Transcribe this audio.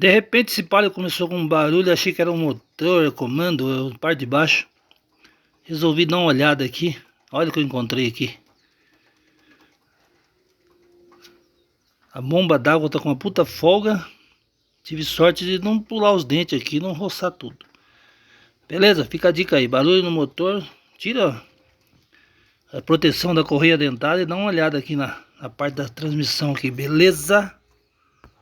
De repente esse palio começou com um barulho, achei que era um motor, comando, a parte de baixo. Resolvi dar uma olhada aqui. Olha o que eu encontrei aqui. A bomba d'água tá com uma puta folga. Tive sorte de não pular os dentes aqui, não roçar tudo. Beleza, fica a dica aí. Barulho no motor. Tira a proteção da correia dentada e dá uma olhada aqui na parte da transmissão aqui, beleza?